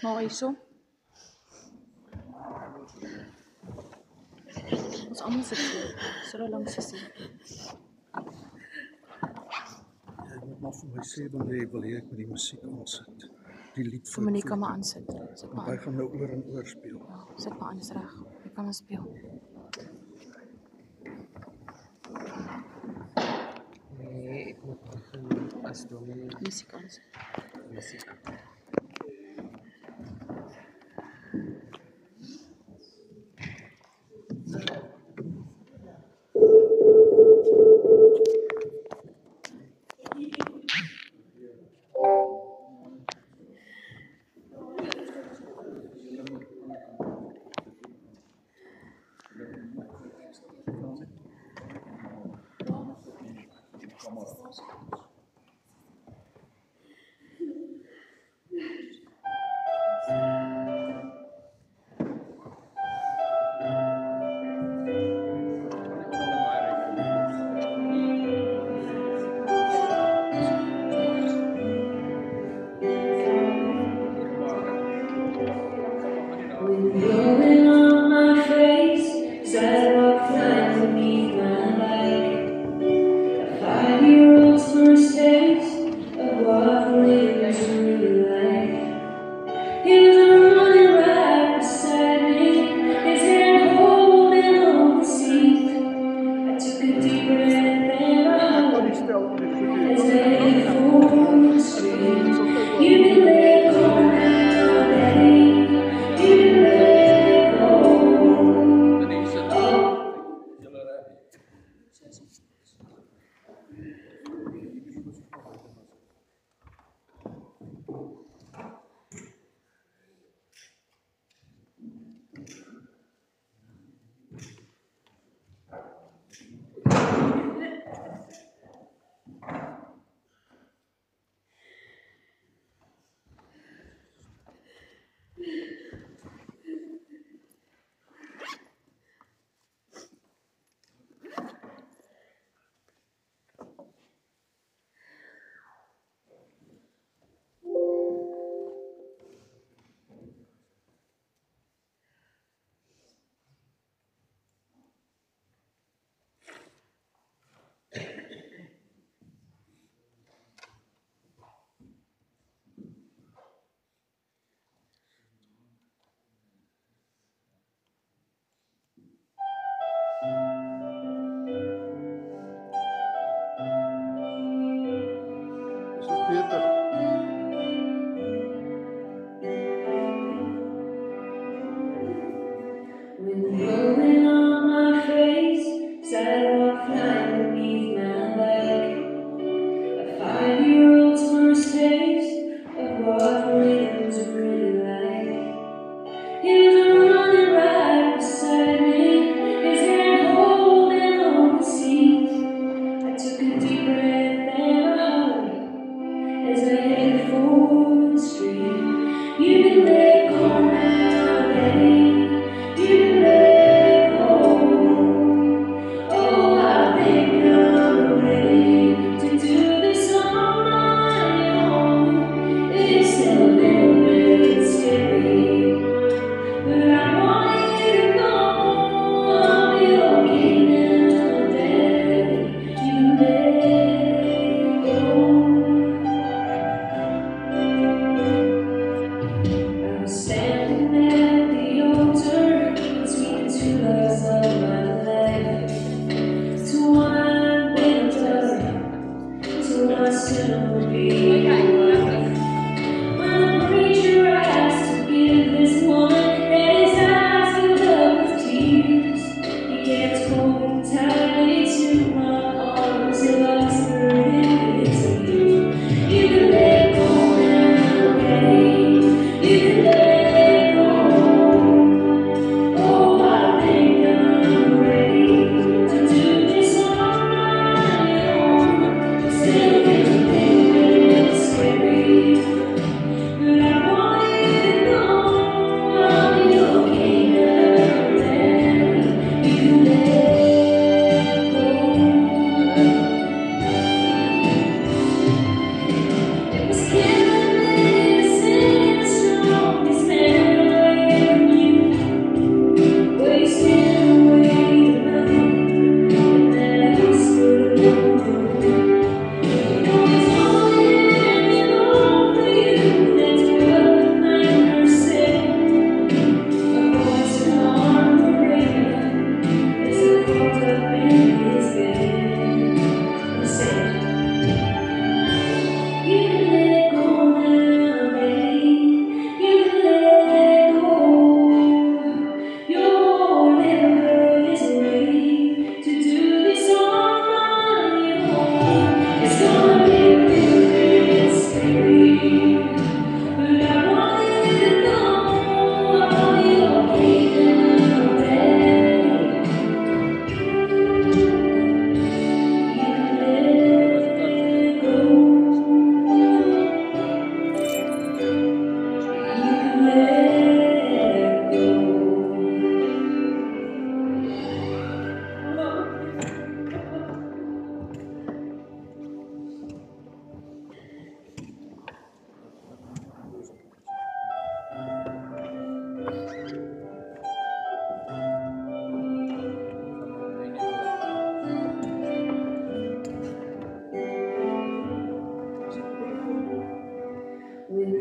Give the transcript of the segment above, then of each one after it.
Maar hierso. Ons almal sit so langs gesien. Jy moet maar vir my sê wanneer jy wil hê ek moet die musiek aansit. Die lied Vir my kan maar aansit. Sit maar Hy aan. gaan nou oor en oor speel. Ja, sit maar aan, is reg. Jy kan maar speel. Nee, ek moet begin as dominee Musiek aansit. musiek. Blowing on my face, sidewalk flying beneath my bike. A 5-year-old's first taste of what living's really like. He was running right beside me, his hand holding on the seat. I took a deep breath and I hugged as I headed for the street. You can let go now, Daddy. You can let go. Oh. Is dit beter? Wind blowing on my face, sidewalk flying beneath my bike. A 5-year-old's first taste of what rhythms are really like. He was running right beside me, his hand holding on the seat. I took a deep breath and I hugged as I headed for the street. You can let go now, Daddy. You can let go. Oh, I think I'm ready to do this on my own. It's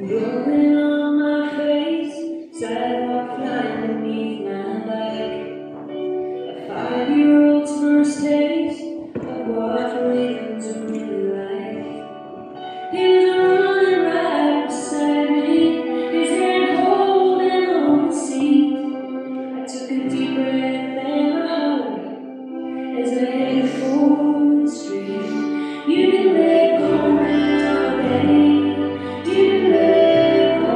Rolling on my face, sidewalk flying beneath my bike. A 5-year-old's first taste of what freedom's really like. He was running right beside me, his hand holding on the seat. I took a deep breath and a hug as I headed for the street. You can let go now, baby. You can let go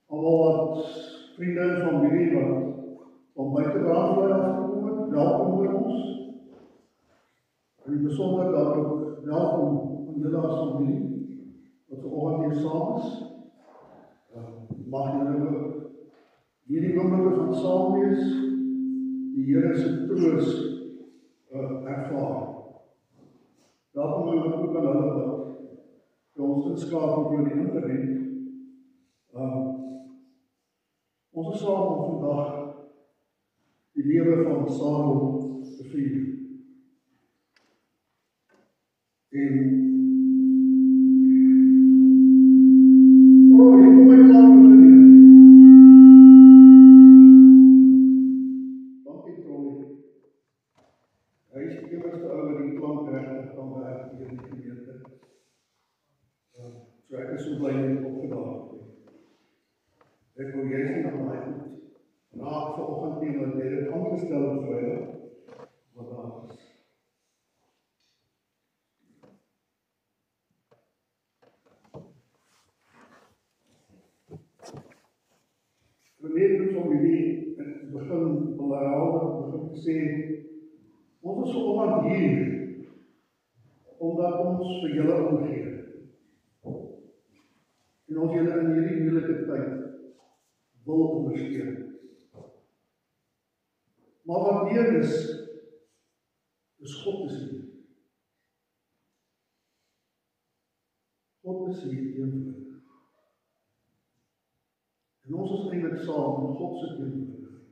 almal wat vriende en familie wat van buitenland afgekom het, welkom by ons. En in besonder dat ook welkom aan julle as familie, wat vanoggend hier saam is. Mag julle ook hierdie oomblikke van saam wees, die Here se troos ervaar. Daarom wil ek ook aan hulle wat vir ons inskakel oor die internet. Ons is saam om vandag die lewe van Samuel te vier. En hier kom my klank geneem. Dankie Trolly. Hy is die enigste ou wat die klank regtig kan werk hier in die gemeente. So ek is so bly net opgedaag. Ek wil jy sien aan my goed. Raak vanoggend nie, want jy het aangestel op Vrydag, wat daar is. Wanneer van jullie begin te sê, ons is vanoggend hier, omdat ons vir julle omgee. En ons julle in hierdie moeilike tyd wil ondersteun. Maar wat meer is God is hier. God is hier teenwoordig. En ons is eintlik saam met God se teenwoordigheid.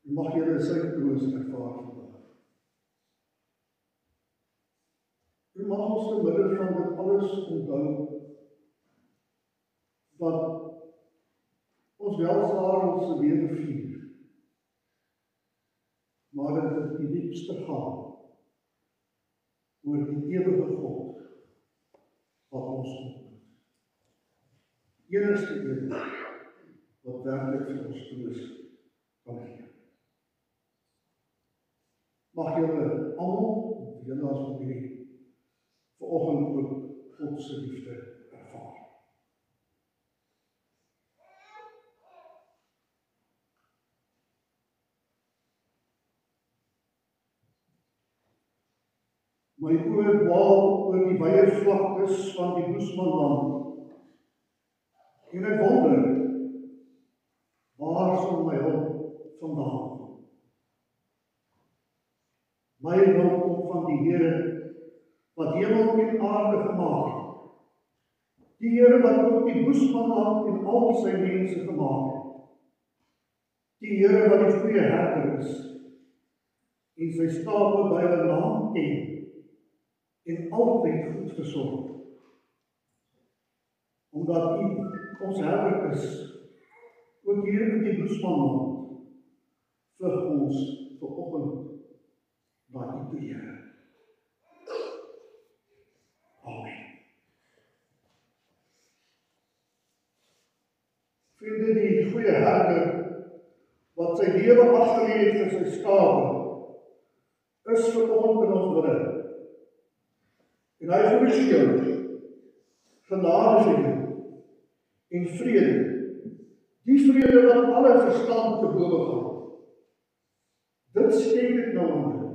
En mag julle sy troos ervaar vandag. En mag ons te midde van dit alles onthou, dat ons wel Sarel se lewe vier, maar dat dit die diepste gaan oor die ewige God wat ons ontmoet. Enigste een wat werklik vir ons troos kan gee. Mag julle almal, julle as familie, vanoggend ook God se liefde ervaar. My oë dwaal oor die wye vlaktes van die Boesmanland. En ek wonder, waar sal my hulp vandaan kom? My hulp kom van die Here, wat hemel en aarde gemaak het. Die Here wat ook die Boesmanland en al sy mense gemaak het. Die Here wat die goeie herder is, en sy skape by hulle naam ken, en altyd goed versorg. Omdat U ons herder is, ook hier in die Boesmanland, vlug ons vanoggend na U toe, Here. Amen. Vriende, die goeie herder, wat sy lewe afgelê het vir sy skape, is vanoggend in ons midde. En hy groet jou, genade vir jou, en vrede, die vrede wat alle verstand te bowe gaan. Dit skenk ek nou aan jou,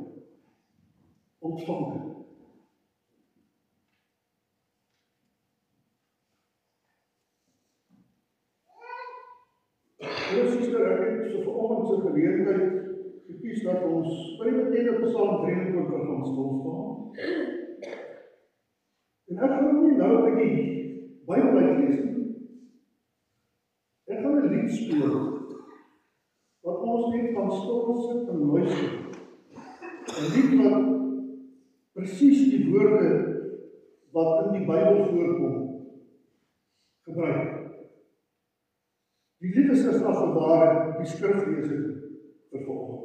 ontvang dit. Sister, ek het so vanoggend se geleentheid gekies dat ons by die bekende Psalm 23 gaan stilstaan. En ek gaan nie nou by die Bybel uitlees nie. Ek gaan 'n lied speel, wat ons net gaan stil sit en luister. 'n lied wat presies die woorde wat in die Bybel voorkom, gebruik. Die lied is as ware die skriflesing vir vanoggend.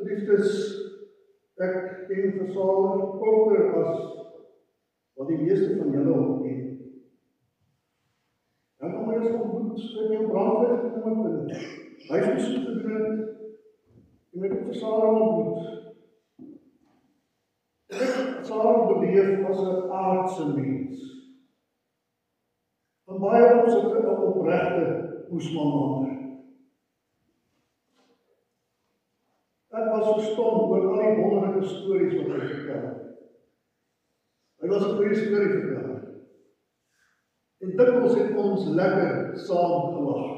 Geliefdes, ek ken Versaler korter as wat die meeste van julle ook ken. Dan kom ons ontmoet in jou brandweg gekom en huisbesoek gedoen en ek het Versaler ontmoet. Ek het Versaler beleef as 'n aardse mens. In baie opsigte 'n opregte hoesmanmaker. Ek was verstom oor al die wonderlike stories wat hy vertel. Hy was 'n goeie storieverteller. En dikwels het ons lekker saam gelag.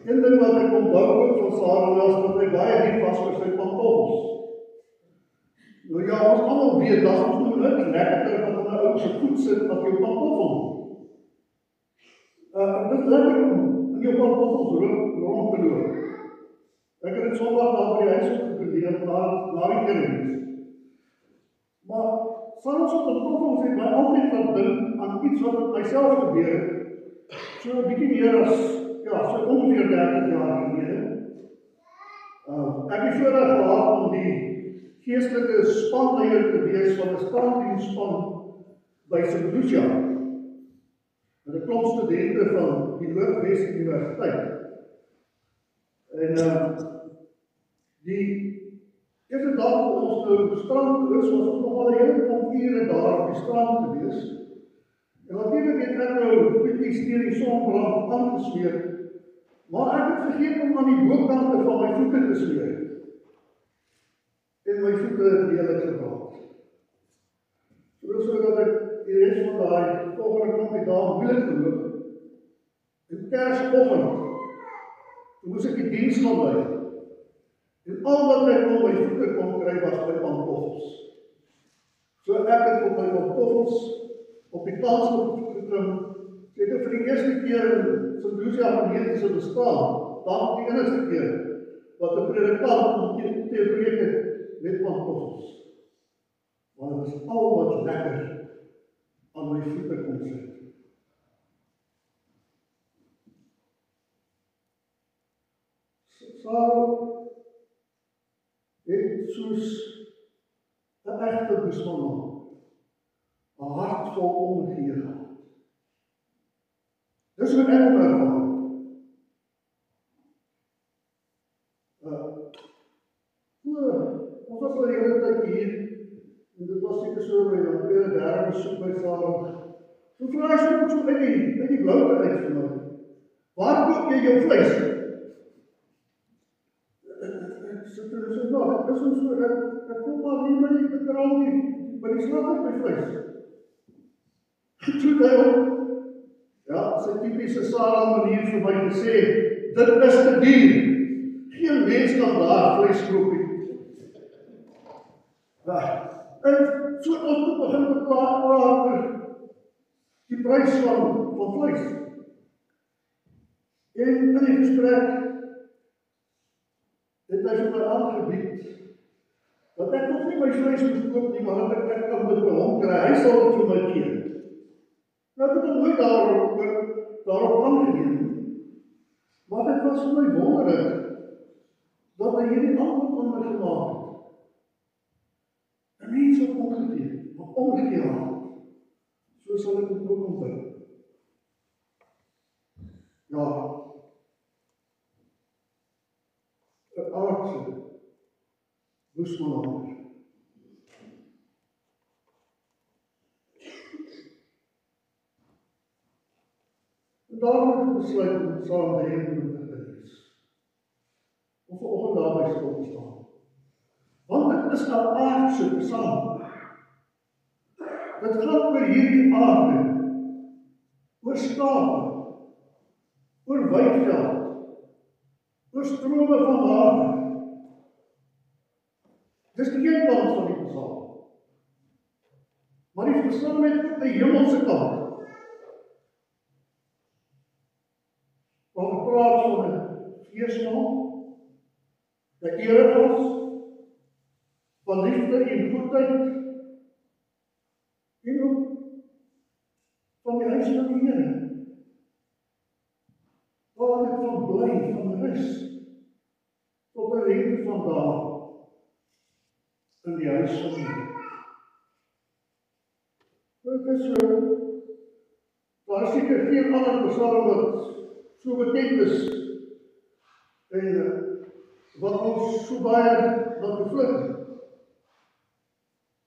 Een ding wat ek onthou van Sarah was dat hy baie lief was vir sy pantoffels. Nou ja, ons almal weet, dat is ons nou lekkerder wat in 'n ou se voet sit as jou pantoffel. Dit is lekker om in jou pantoffels rond te loop. Ek het dit Sondag daar by die huis ook geprobeer, na die kerkdiens. Maar soms op pantoffels het my altyd laat dink aan iets wat met myself gebeur het. So 'n bietjie meer as, so ongeveer 30 jaar gelede. Ek het voorreg gehad om die geestelike spanleier te wees van 'n stranddiensspan by St. Lucia. Met 'n klomp studente van die Noordwes Universiteit. En die eerste dag toe ons nou strand toe is, was ons nogal 'n hele klomp ure daar op die strand gewees. En natuurlijk het ek nou bietjie steen die sonbrand aangesmeer, maar ek het vergeet om aan die bokante van my voete te smeer. En my voete het heerlik gebrand. Sodat ek die res van daai volgende klompie dae moeilik geloop. En Kersoggend, toe moes ek die diens gaan by. En al wat ek op my voete kon kry was my pantoffels. So ek het op my pantoffels op die tandstok geklim, seker vir die eerste keer in St. Lucia gemeente se bestaan, dan die enigste keer wat 'n predikant om te preek het met pantoffels. Want dit is al wat lekker aan my voete kon sit. Sarah het soos 'n egte boesman 'n hart vol omgee gehad. Dis wat ek ook ervaar. Ons was al die hele tyd hier, en dit was seker so by die tweede, derde besoek by Sarah. So vra hy so uit die bloute uit vir my. Waar koop jy jou vleis? Ek sê, dit is ons so, ek koop maar hier by die slaghuis by vleis. Toe hy ook, sy typiese Sarah manier vir my gesê, dit is te duur. Geen mens kan daar vleis koop nie. En so ons toe begin te praat oor die prys van vleis. En in die gesprek het hy vir my aangebied dat ek nog nie my vleis moet koop nie, maar dat ek kan dit by hom kry. Hy sal dit vir my gee. Nou het ek nooit daarop aangeneem. Maar dit was vir my wonderlik dat hy hierdie antwoord aan my gemaak het. 'n mens wat omgegee had. So sal ek dit ook onthou. Ja, 'n aardse boesmanmaker. En daarom het ek besluit om saam met hom te lees. Om vanoggend daarby stil te staan. Want dit is 'n aardse psalm. Dit gaan oor hierdie aarde, oor skape, oor weiveld, oor strome van water. Dis die een kant van die psalm. Maar die psalm het ook 'n hemelse kant. Waar we praat van 'n feesmaal, 'n eregas, van liefde en goedheid, en ook van die huis van die Here. Waar ek van bly, van rus. daar in die huis van die Here. Dit is so, daar is seker geen ander psalm wat so bekend is en wat ons so baie laat bevlug.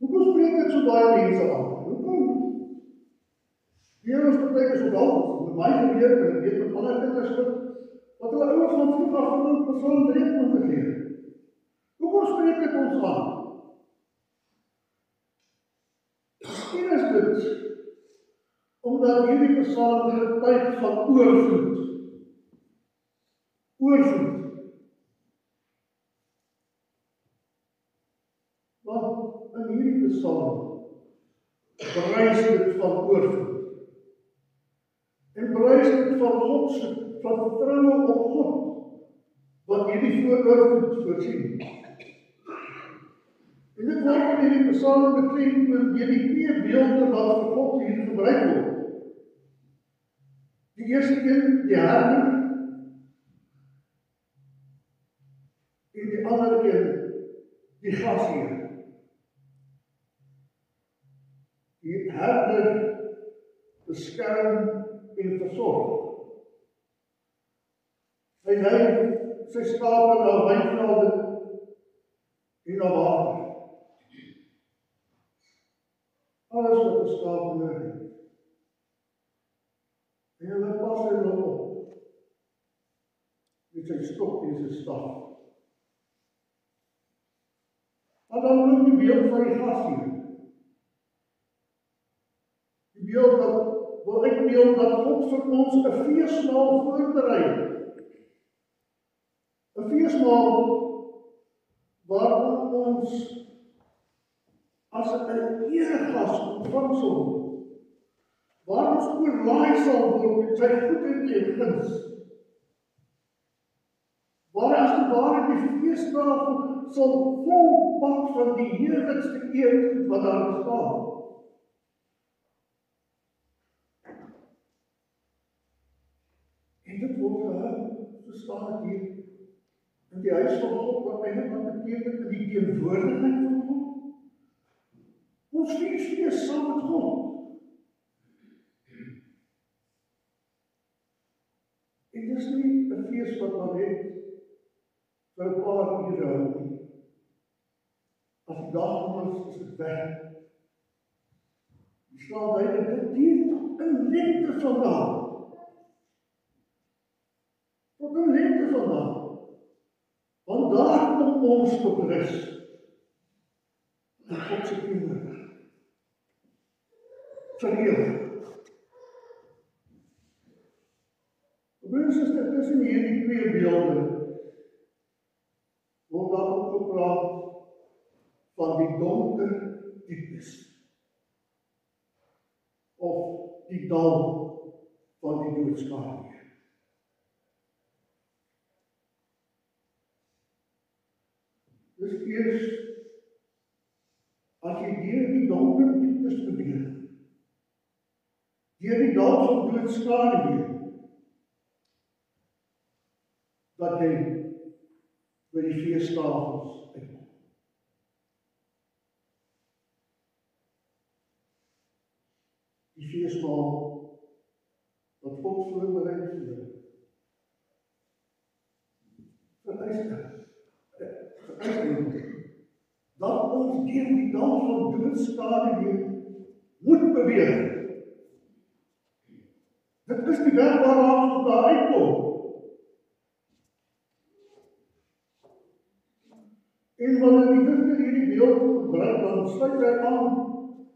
Hoekom spreek dit so baie mense aan? Hoekom? Die Here is partyke so dalk, met my gebeur, en ek weet met ander kinders wat hulle ouers van vroeg af van Psalm 23 geleer. Hoekom spreek dit ons aan? Miskien is dit omdat hierdie Psalm getuig van oorvloed. Oorvloed. Want in hierdie Psalm bewys dit van oorvloed. En bewys dit van God se vertroue op God wat hierdie oorvloed voorsien. En dit word in hierdie Psalm beklemtoon deur die twee beelde wat vir God hier gebruik word. Die eerste een, die herder, en die ander een, die gasheer. Die herder beskerm en versorg. Hy lei sy skape na weivelde en na water. Alles wat 'n skaap nodig het. En hulle pas hulle op met sy stok en sy staf. Maar dan moet die beeld van die gasheer. Die beeld wat wil uitbeeld dat God vir ons 'n feesmaal voorberei. 'n Feesmaal waarin ons as 'n eregas ontvang sal word. Waar ons oorlaai sal word met sy goedheid en guns. Waar as die ware die feestafel sal volpak van die heerlikste eetgoed wat daar bestaan. En dit word gehou, so staan dit hier, in die huis van God, wat eintlik wat beteken in die teenwoordigheid van God. Ons fees saam met God. En dit is nie 'n fees wat maar net vir 'n paar ure hou nie. As die dag om is dit weg. Die staan duidelik, dit duur tot in lengte vandag. Tot in lengte vandag. Want daar kom ons tot rus. In God se teenwoordigheid. Verheerlik. Broers en susters, tussen hierdie twee beelde word daar ook gepraat van die donker dieptes of die dal van die doodskade. Dus eers as jy deur die donker dieptes beweeg, deur die dal van doodskade, dat jy by die feestafels uitkom. Die feestmaal wat God voorberei vir jou. Vereis dat ons deur die dal van doodskade moet beweeg. Dit is die weg waaraan ons daar uitkom. En wanneer die dichter hierdie beeld gebruik, dan sluit hy aan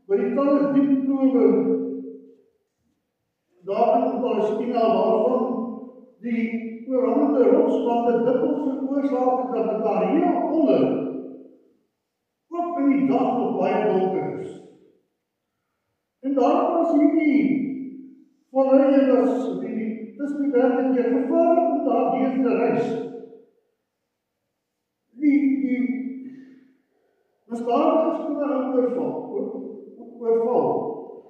by die talle diep klowe daar in Palestina, waarvan die oorhangende rotswande dikwels veroorsaak dat dit daar heel onder, ook in die dag nog baie donker is. En daarom is hierdie vallei en dis die werklik keer gevaarlik om daar deur te reis. Misdadiges kan oorval.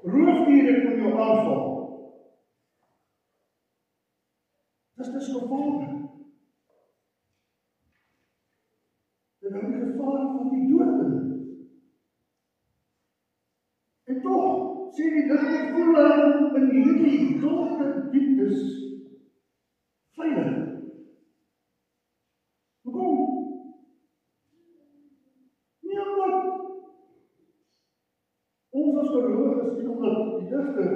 Roofdiere kan jou aanval. Dis gevaarlik. doen. En toch, sê die digter, voel hy in hierdie donker dieptes veilig. Hoekom? Nie omdat ons as gelowiges nie, omdat die digter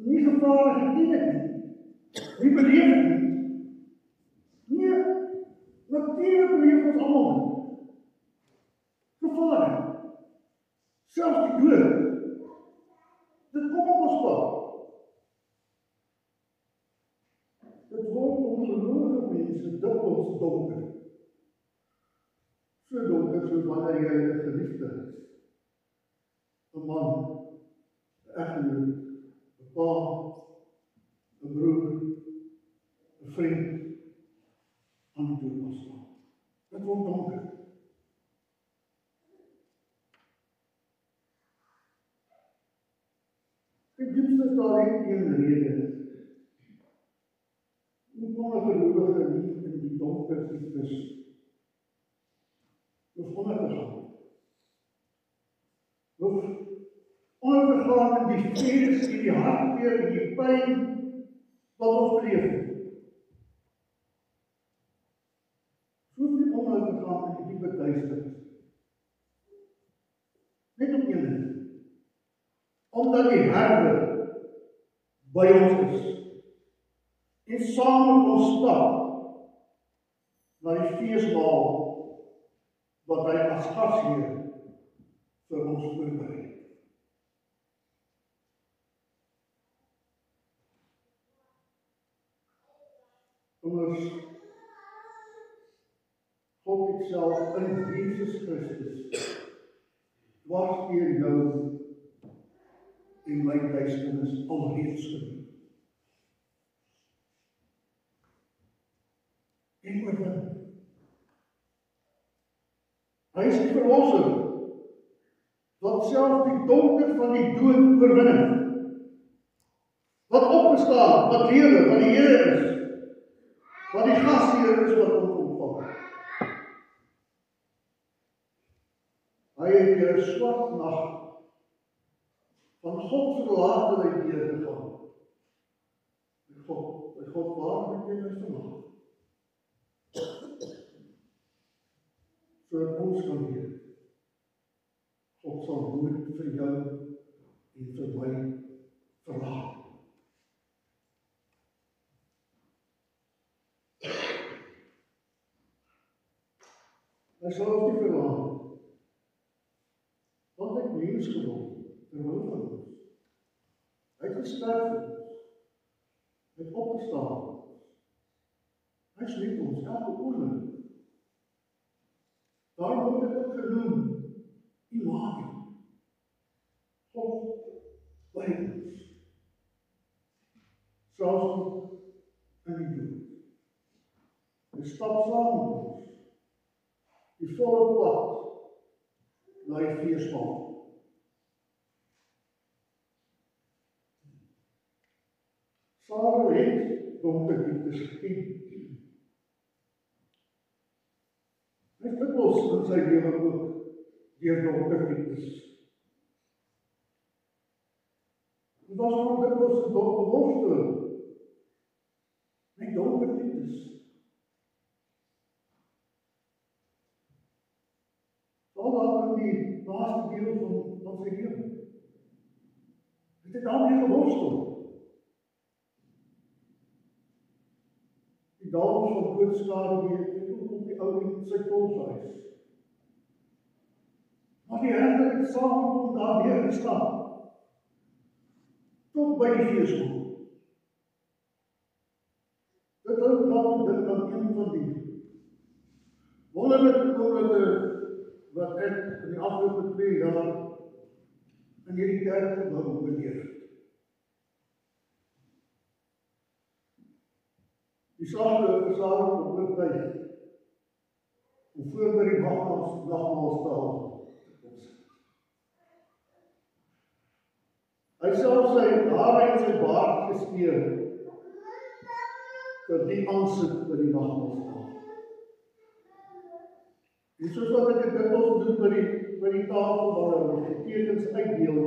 nie gevaar geken het nie beleef het nie. Nee, natuurlijk beleef ons allemaal nie. Gevaar, selfs die dood, dit kom op ons pad. Dit word ongelowige mense dikwels donker. So donker soos wanneer jy 'n geliefde, 'n man, 'n eggenoot, 'n pa, 'n broer, 'n vriend aan die dood afstaan. Dit word donker. Die diepste is daar een rede. Hoe kon 'n gelowige nie in die donker dieptes hoef onder te gaan? Hoef onder te gaan in die vrees, in die hartseer, in die pyn wat ons beleef. Hoef nie onder te gaan in die diepe duisternis. Net op een ding. Omdat die Herder by ons is en saam met ons stap na die feesmaal wat hy as gasheer vir ons voorberei. Ons God het self in Jesus Christus dwars deur jou en my duisternis alreeds gedoen. En oorwin. Hy is die verlosser, wat self die donker van die dood oorwin het. Wat opgestaan, wat lewe, wat die Here is, wat die gasheer is wat ons ontvang. Hy het deur 'n swart nag van God verlatenheid deurgegaan. By God waar het jy my verlaat? Sodat ons kan weet, God sal nooit vir jou en vir my verlaat. Hy sal ons nie verlaat, want hy het mens geword, terwyl van ons. Hy het gesterf vir ons, hy het opgestaan vir ons. Hy is met ons, elke oomblik. Daarom word dit ook genoem, Immanuel. God by ons. Selfs in die dood. Hy stap saam met ons, die volle pad na die feesmaal. Sarah het donker dieptes geken. Hy het dikwels in sy lewe ook deur donker dieptes. Dit was ook dikwels 'n donker worstel. Met donker dieptes. Val daar in die laaste deel van sy lewe. Het hy daarmee geworstel. Die dal van doodskade het ook op die ou en sy tolhuis. Maar die Herder het saam met hom daar weer gestaan. Tot by die feesmaal. Dit hou dan dink aan een van die wonderlike oomblikke wat ek in die afgelope 2 jaar in hierdie kerkgebou beleef het. Die sagte versameling op hooftuig om voor by die nagmaalstaal te kom sit. Hy self sy hare en sy baard geskeer vir die aansit by die nagmaalstaal. En soos wat ek dit dikwels doen by die tafel waar ons die tekens uitdeel,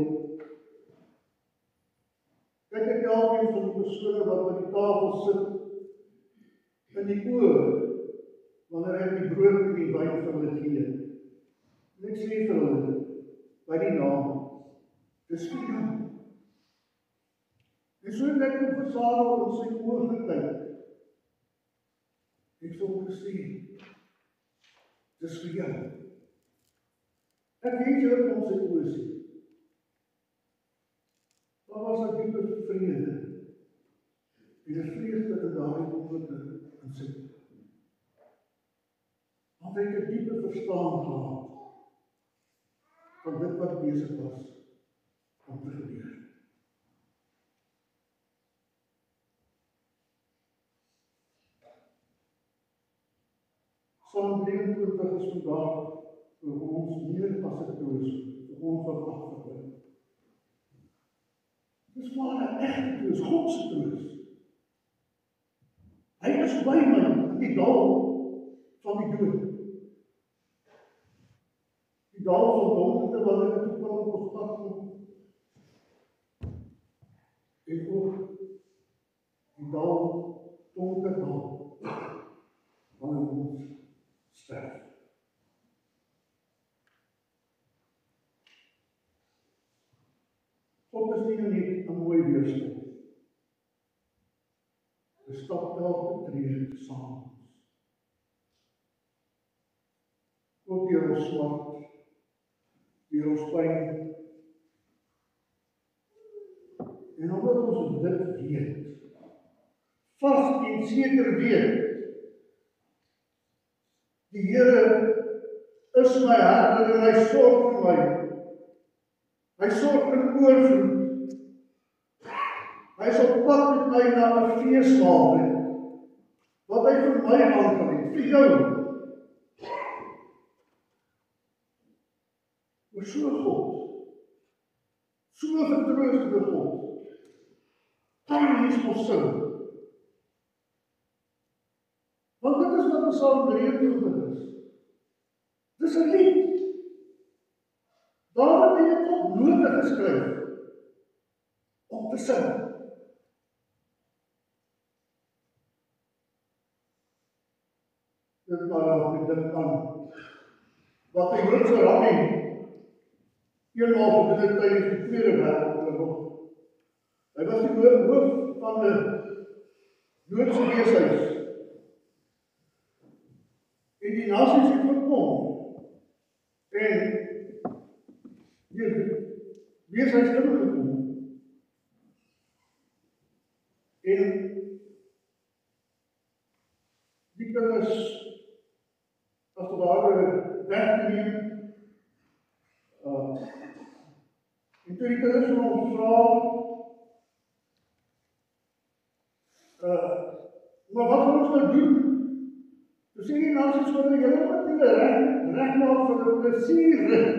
kyk ek elkeen van die persone wat by die tafel sit in die oë, wanneer ek die brood en die wyn vir hulle gee. En ek sê vir hulle, by die naam, dis vir jou. En so het ek op Sarah in sy oë gekyk. Ek sou gesê, dis vir jou. Ek weet jy wat ons sy oë sien. Daar was 'n diepe vrede. En 'n vreugde in daardie oomblikke in sy oë. Want hy het 'n diepe verstaan gehad van dit wat besig was om te gebeur. Psalm 23 is vandag vir ons meer as 'n troos, vir ons wat agterbly. Dis maar 'n egte troos, God se troos. Hy is by my in die dal van die dood. Die dal van donkerte wanneer ek toe kom op pad kom. En ook die dal, donker dal, wanneer ons sterf. God is nie net 'n mooi weerspieël. Hy stap elke tree saam met ons. Ook deur ons smart, deur ons pyn. En omdat ons dit weet, vas en seker weet, die Here is my herder en hy sorg vir my. Hy sorg in oorvloed. Hy is op pad met my na 'n feesmaal, wat hy vir my aangelê, vir jou. Maar so God, so vertroostende God, kan nie ons sing. Want dit is wat Psalm 23 is. Dis 'n lied. Dawid het dit op note geskryf om te sing. Dit maar op dit aan wat die Joodse rabbi eenmaal gedoen het tydens die Tweede Wêreldoorlog. Hy was die hoof van 'n Joodse weeshuis. En die nasies het gekom en die weeshuis ingekom. En die kinders as het ware weggeneem. En toe die kinders van ons vra, maar wat gaan ons nou doen? Toe sê die nasies vir hulle, julle moet julle reg maak vir 'n plesierrit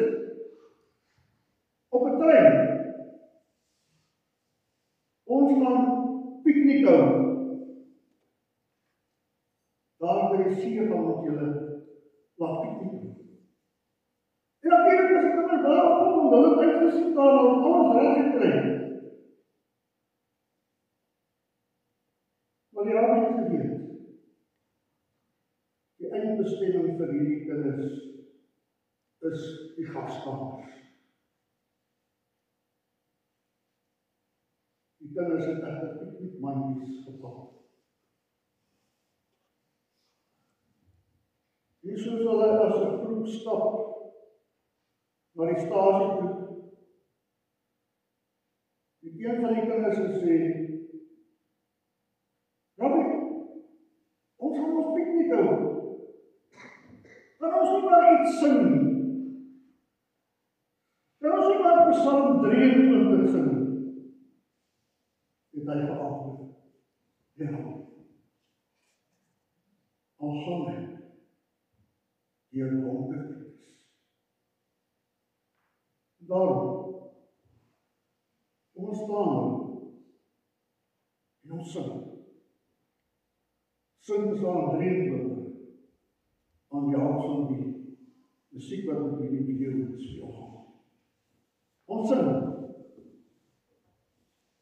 op 'n trein. Ons gaan piknik hou. Daar by die see gaan ons julle laat piknik. En natuurlik as ek dan daar opkom, hulle het uitgesien daar om alles reg te kry. Maar die rabbi het geweet, die eindbestemming vir hierdie kinders is die gaskamers. Die kinders het egter piknikmandjies gepak. En soos hulle as 'n groep stap na die stasie toe, die een van die kinders gesê, rabbi, ons gaan ons piknik hou. Kan ons nie maar iets sing nie? Kan ons nie maar Psalm 23 sing nie? Het hy geantwoord, ja. Al gaan hy deur donker is. Daarom, ons staan en ons sing. Sing Psalm 23 aan Jaap van die musiek wat op hierdie video speel. Ons sing,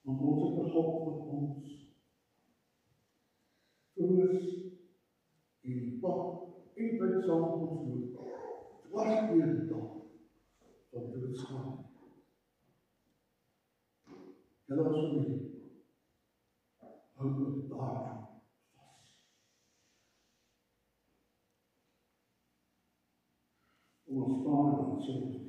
want ons het 'n God wat ons troos en pad eintlik saam met ons loop, dwars deur die dag van doodsgaan. Julle as familie, hou ook daaraan vas. Ons staan en ons sing ons lied.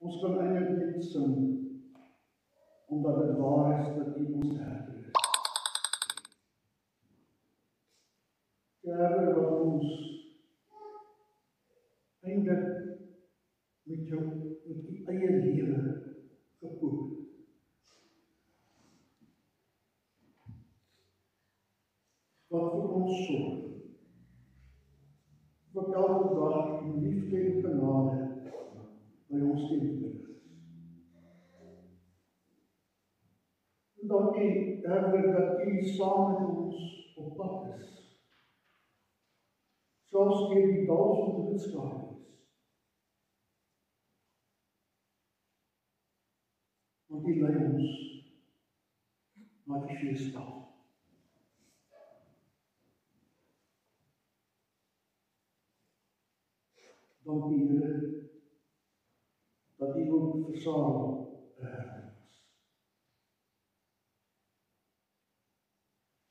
Ons kan eintlik net sing, omdat dit waar is dat U ons herder is. Die herder wat ons eintlik met U eie lewe gekoop het. Wat vir ons sorg, wat elke dag in liefde en genade by ons teenwoordig is. En dankie, Herder, dat U saam met ons op pad is. Selfs deur die dal van doodskadu's. Want U lei ons na die feesdag. Dankie, Here, dat U ook vir Sarah 'n herder was.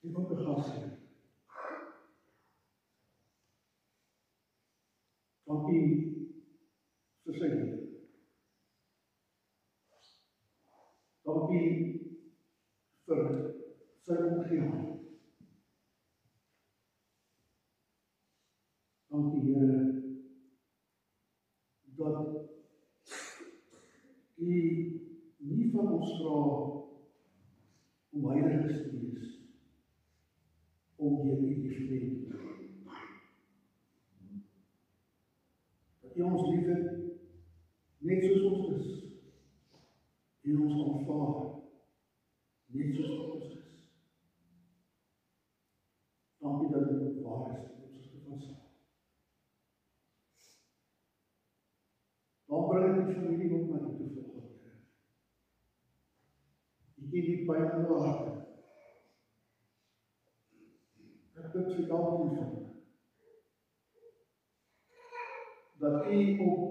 U ook 'n gasheer. Dankie vir sy liefde. Dankie vir sy omgewing. Dankie, Here, dat U ons vra om Heilige Gees om deur U lief te hê. Dat U ons liefhet net soos ons is en ons aanvaar net soos wat ons is. Dankie dat dit ook waar is in ons gewas. Dan bring ek die familie ook na U toe volgende. U ken die pyn in hulle harte. Ek bid vir elkeen van hulle, dat U op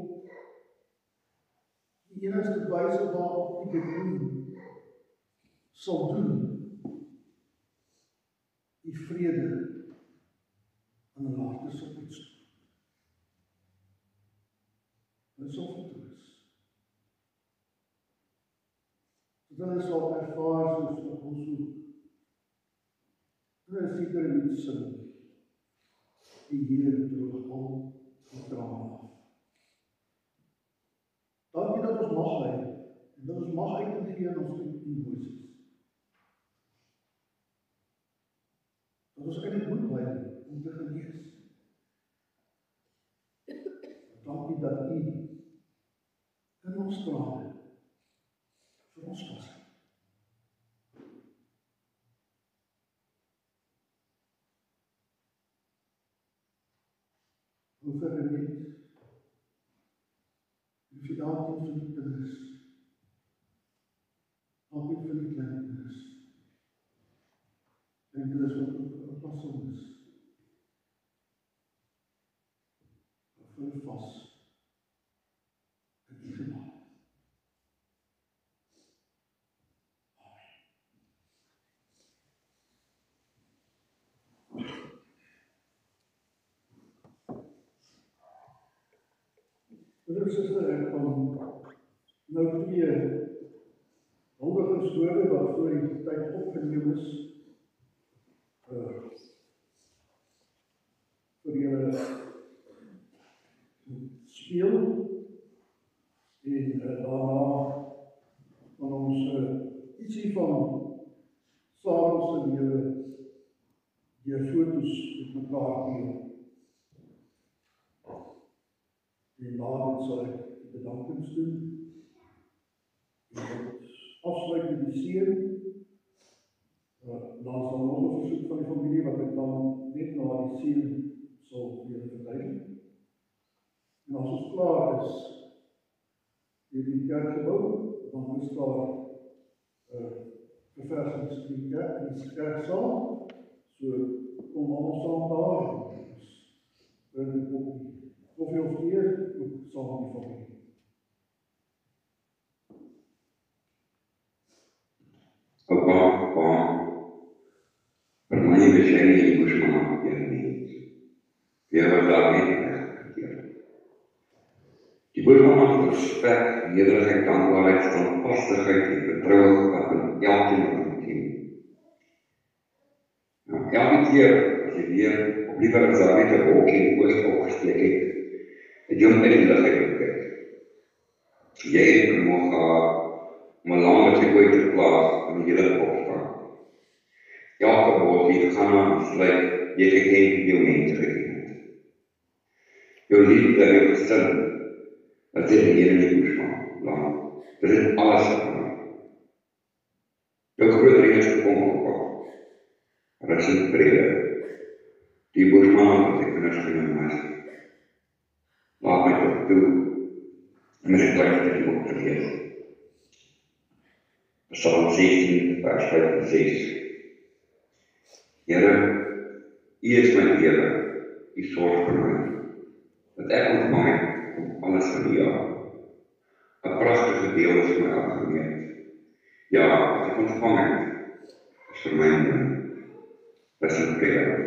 die enigste wyse waarop U dit doen, sal doen, U vrede in hulle harte sal uitstoot. Dit sal vertroos. Dat hulle sal ervaar soos wat ons ook. Hulle sekere lied sing, die Here droog al die trane af. Dankie dat ons mag lei, en dat ons mag uitgee aan ons emoties. Dat ons eintlik moet lei om te genees. Dankie dat U in ons trane vir ons was. Hoe vergeet, vir elkeen van die kinders, elkeen van die klein kinders, en kinders wat op pasom is, of hulle vas, in die genade. Broeder suster, ek kan nou 2 huldigingswoorde wat voor die tyd opgeneem is, vir julle speel, en daarna van ons ietsie van Sarah's lewe deur foto's met mekaar deel. En daarin sal ek die bedankings doen. En afsluit met die seën. Dan sal nog 'n versoek van die familie wat ek dan net na die seën sal weer verduidelik. En as ons klaar is in die kerkgebou, dan is daar verversings in die kerksaal. So kom almal saam daar. Bring die koffie. Koffie of tee, ook saam met die familie. Papa, vir my is jy nie die Boesman nie. Jy was daar net weggekeer. Die Boesman het respek, nederigheid, dankbaarheid, standvastigheid en vertroue gehad in elkeen van die team. Nou, elke keer as jy weer op liewer as daar net 'n wolkie in die oos opgesteek het jy hom in die lig uitgekyk. Jy het vermoë gehad om 'n lang met sy ooit te plaas in die hele opstaan. Elke woord die gaan aan besluit, jy geken jou mense geken het. Jou liefde en jou gesin, dat dit die Here nie moes lang. Dit is alles veranderd. Jou groot reeds gekom op. Rus en vrede. Die Boesman wat ek kinders genoem is. Laat my tot toe, en met die plek dat jy ook te lees. Psalm 16, vers 5 en 6. Here, U is my lewe, U sorg vir my. Dat ek ontvang het om alles van U af. 'n pragtige deel is my afgemeet. Ja, wat ek ontvang het, is vir my mooi. Dit is 'n vrede.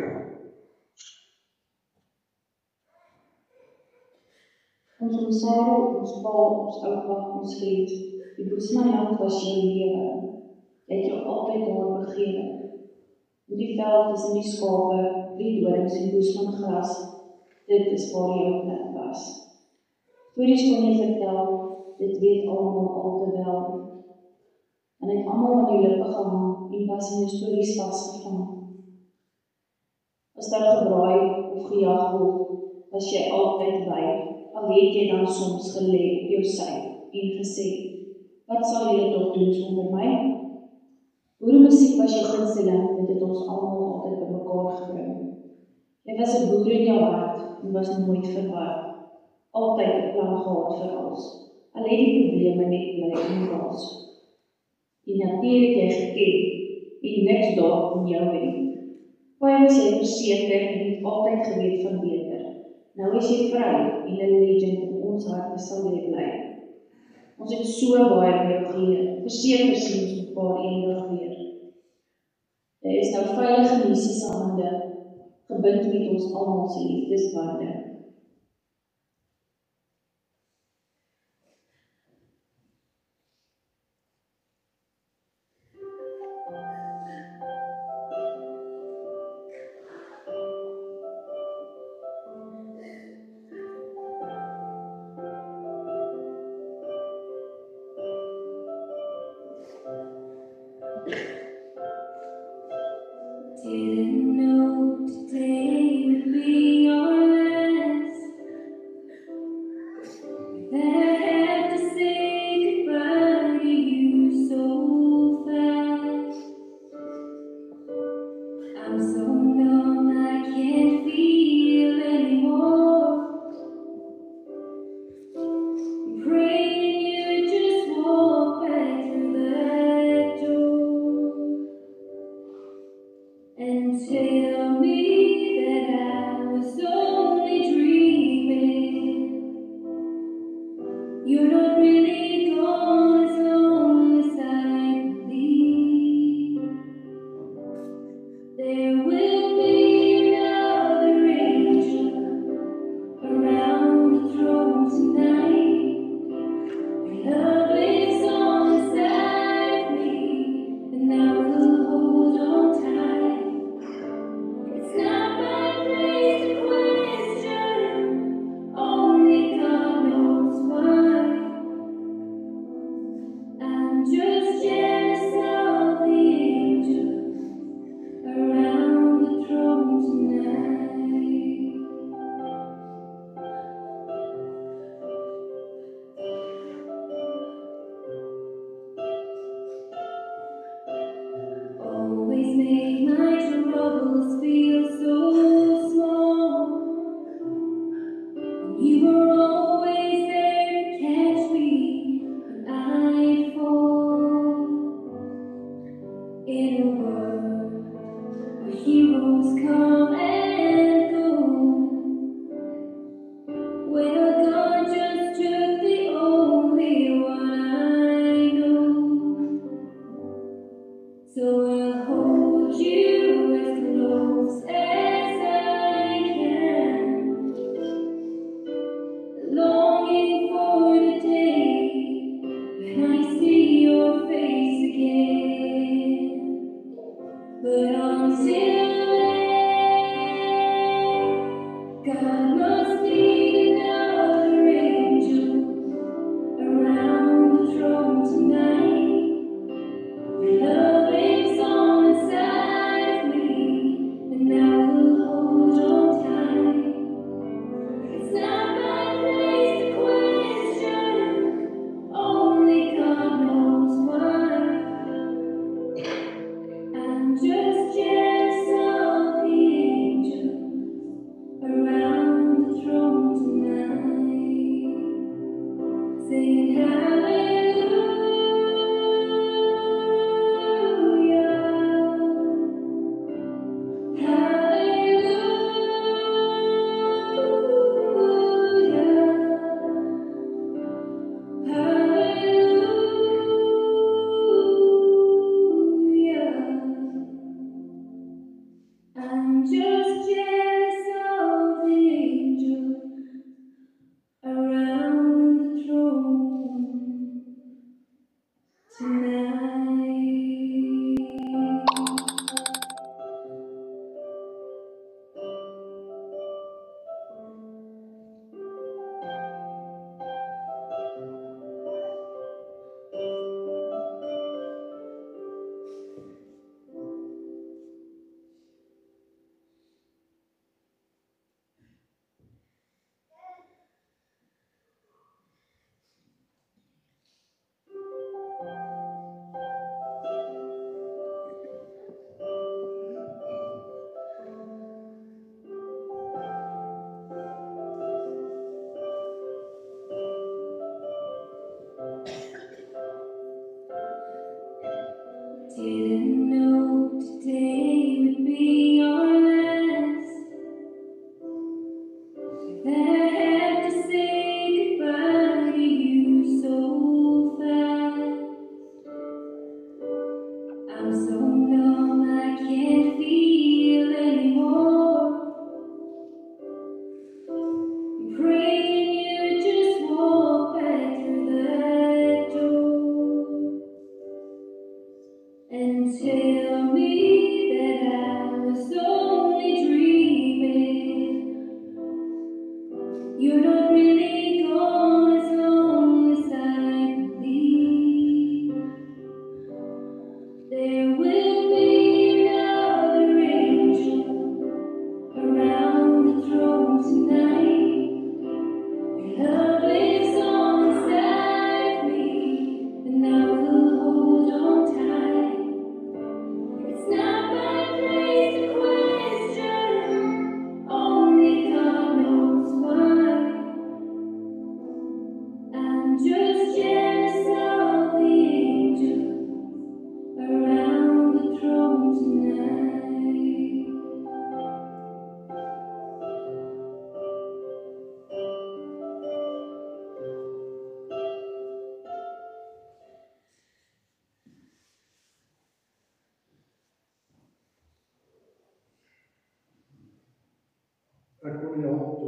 Ons Sarah, ons pa, ons oupa, ons vriend, die Boesmanland was jou lewe. Jy het jou altyd daar begewe. In die veld tussen die skape, die dorings en Boesmangras, dit is waar jou plek was. Stories kon jy vertel, dit weet almal al te wel. en het almal van jou lippe gehang en was in jou stories vasgevang. As daar gebraai of gejag word, was jy altyd by, al het jy dan soms gelê op jou sy en gesê, wat sal julle toch doen sonder my? Boeremusiek was jou gunsteling, dit het ons almal altyd by mekaar gebring. Jy was 'n boer in jou hart en was nooit verward, altyd 'n plan gehad vir alles, al het die probleme net bly in baas. Die natuur het jy geken en niks daar om jou wen. Baie was jy verseker en het altyd geweet van beter. Nou is jy vry en 'n legend in ons harte sal jy bly. Ons het so baie by jou geleer, verseker sien ons mekaar eendag weer. Jy is nou veilig in Jesus se hande, gebind met ons almal se liefdesbande. Didn't know today would be our last, that I had to say goodbye to you so fast. I'm so numb I can't feel anymore. I'm praying you just walk back through that door and tell me that I was only dreaming. You're not really gone as long as I believe. There will be another angel around the throne tonight. Your love lives on inside me, and I will hold on tight. It's not my place to question, only God knows why. I'm just jealous of the angels around the throne tonight. Always make my troubles feel so small. You were always there to catch me when I'd fall. In a world where heroes come and go, well, God just took the only one I know. So I'll hold you as close as I can, longing for the day when I see your face again. But until then, God must need another angel around the throne tonight. Your love lives on inside of me, and I will hold on tight. It's not my place to question, only God knows why. I'm just jealous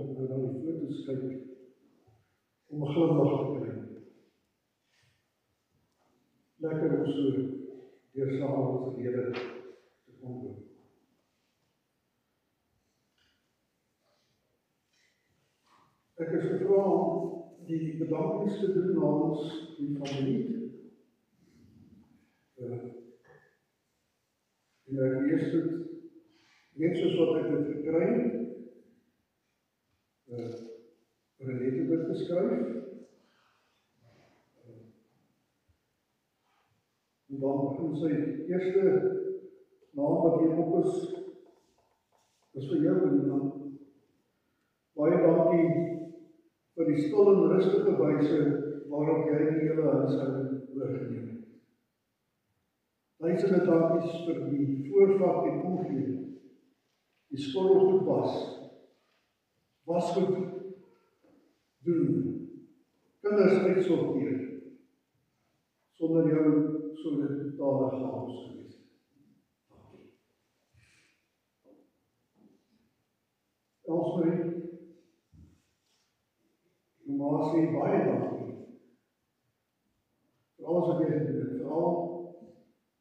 vanoggend nou na die foto's kyk, om 'n glimlag te kry. Lekker om so deur saam verlede te kom doen. Ek is gevra om die bedankings te doen namens die familie. En ek lees dit net soos wat ek dit gekry het. Renate het dit geskryf. En dan begin sy eerste naam wat hierop is vir jou, Nina. Baie dankie vir die stil en rustige wyse waarop jy die hele huishouding oorgeneem het. Duisende dankies vir die voorvat en omgee, die skottelgoed wasgoed doen, kinders uitsorteer. Sonder jou sou dit totale chaos gewees het. Dankie. Elsmarie, jou ma sê baie dankie vir alles wat jy gedoen het, veral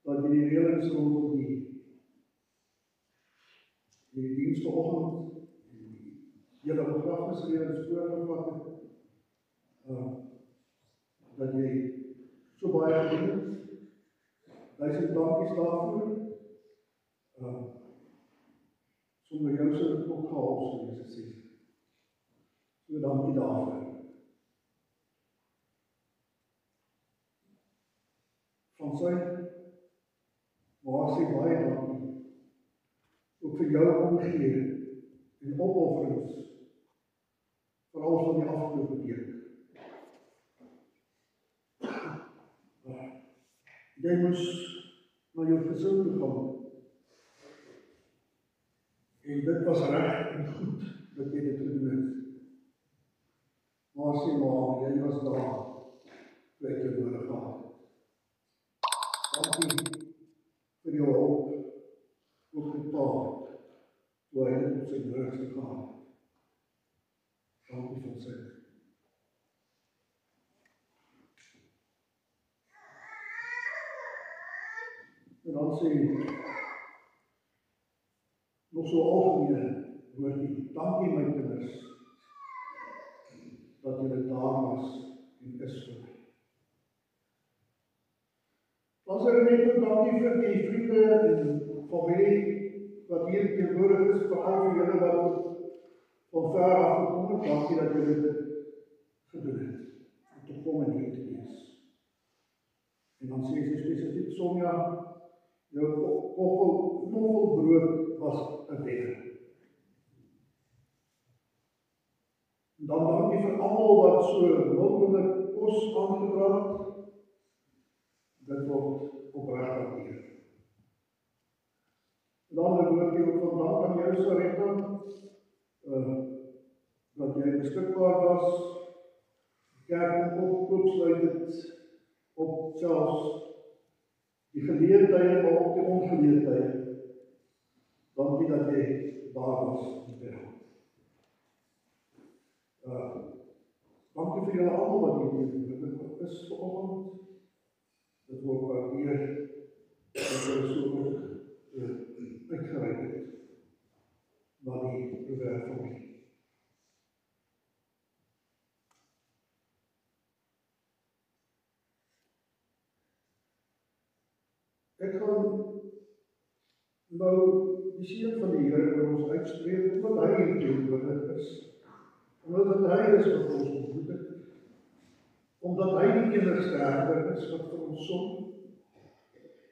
dat jy die reëlings rondom die diens vanoggend en die hele begrafnisreëlings voorgevat het, dat jy so baie gedoen het. Duisend dankies daarvoor. Sonder jou sou dit ook chaos gewees het. So dankie daarvoor. Van sy maar sê baie dankie ook vir jou omgee en opofferings veral van die afgelope week. Jy moes na jou gesin toe gaan en dit was reg en goed dat jy dit gedoen het. Maar sê maar, jy was daar toe ek jou nodig gehad. Dankie vir jou hulp, ook die pa, toe hy dit op sy nodigste gehad. Dankie van sy. En dan sê nog so algemeen woordie, dankie my kinders, dat julle daar was en is vir my. Dan sê net dankie vir die vriende en familie wat hier teenwoordig is, veral vir julle wat van ver af gekom het, dankie dat julle dit gedoen het, om te kom en hier te wees. En dan sê sy spesifiek, Sonja, jou knoffelbrood was 'n wenner. En dan dankie vir almal wat so wildende kos aangedra het. Dit word opreg waardeer. En dan 'n woordjie ook van dank aan jou, Saretta, dat jy beskikbaar was. Die kerk oopsluit dit op selfs die geleentheid, maar ook die ongeleentheid. Dankie dat jy daar was in die wereld. Dankie vir julle almal wat hier is vanoggend. Dit word waardeer dat julle so uitgereik het na die program van my. Ek gaan nou die seën van die Here oor ons uitspreek, omdat hy hier teenwoordig is, omdat hy is wat ons ontmoet het, omdat hy die enigste herder is wat vir ons sorg,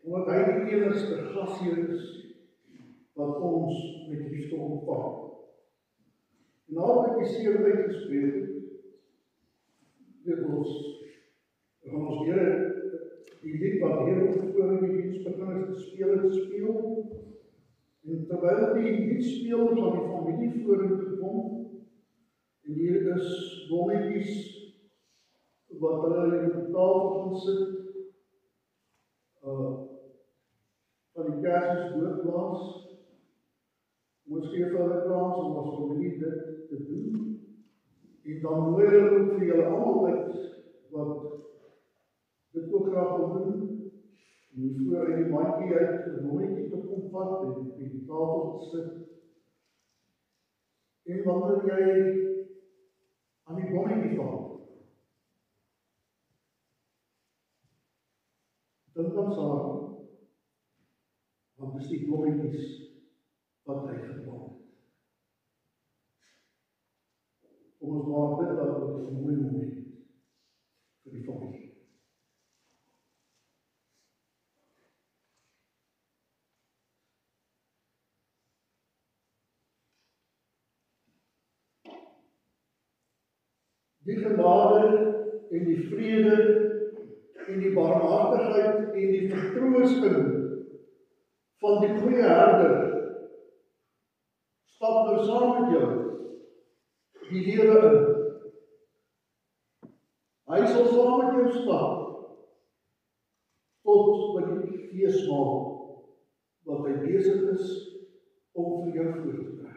omdat hy die enigste gasheer is wat ons met liefde ontvang. En nadat ek die seën uitgespreek het, gaan ons Here die lied wat hier voor in die diens begin is te speel. En terwyl die lied speel, sal die familie vorentoe kom. En hier is bommetjies wat hulle in die tafel gaan sit. Van die kersies doodblaas. Ons gee vir hulle kans om as familie dit te doen. En dan nooi hulle ook vir julle almal uit wat dit ook graag wil doen. Jy voor uit die mandjie uit 'n blommetjie te kom vat en op die tafel te sit. En wanneer jy aan die blommetjie val, dink dan saam, want dis die blommetjies wat hy geplant het. Kom ons maak dit dan ook 'n mooi moment vir die familie. Die genade en die vrede en die barmhartigheid en die vertroosting van die goeie herder stap nou saam met jou die lewe in. Hy sal saam met jou stap tot by die feesmaal wat hy besig is om vir jou voor te kry.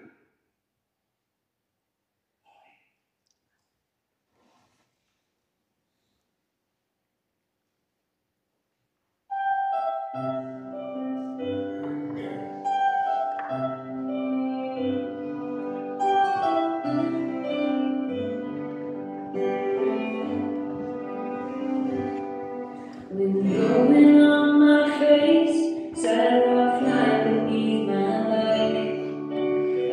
With blowing on my face, sidewalk flying beneath my leg.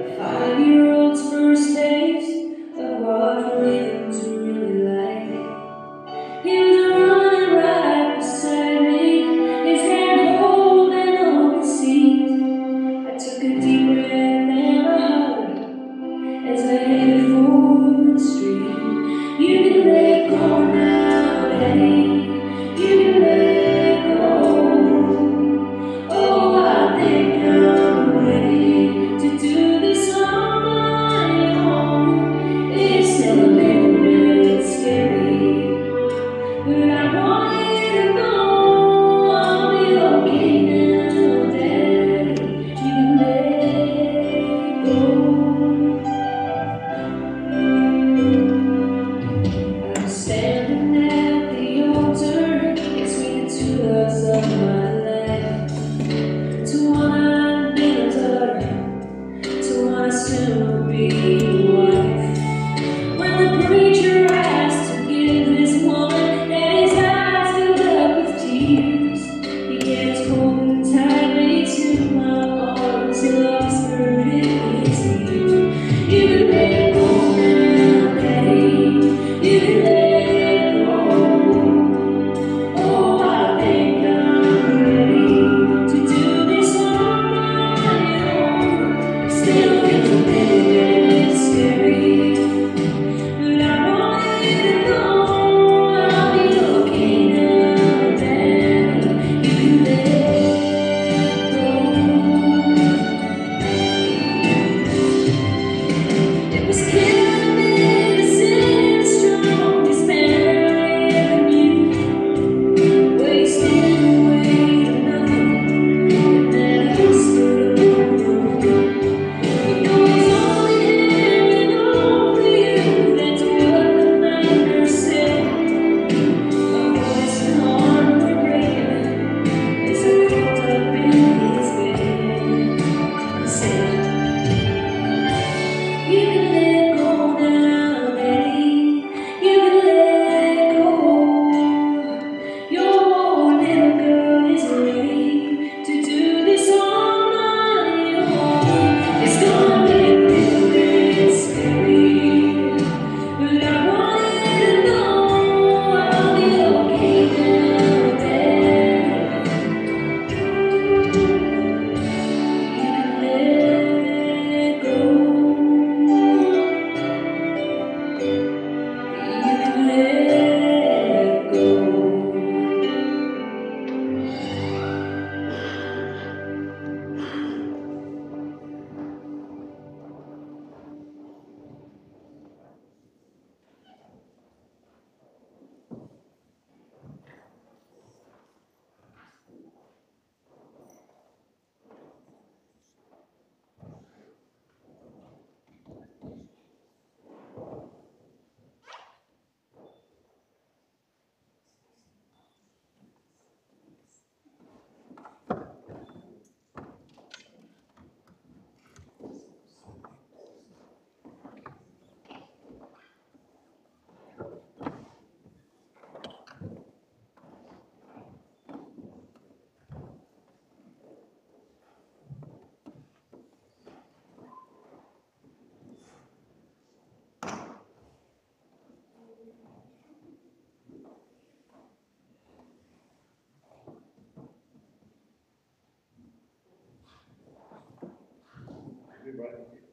baie dankie.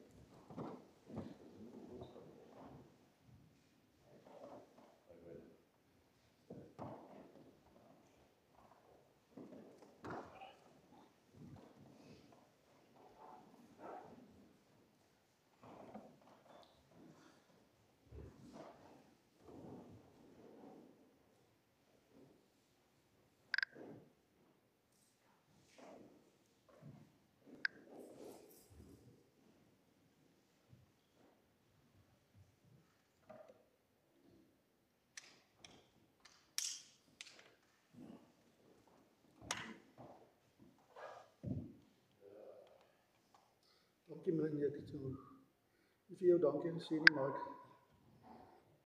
Dankie meneer, ek het vir jou dankie gesê nie, maar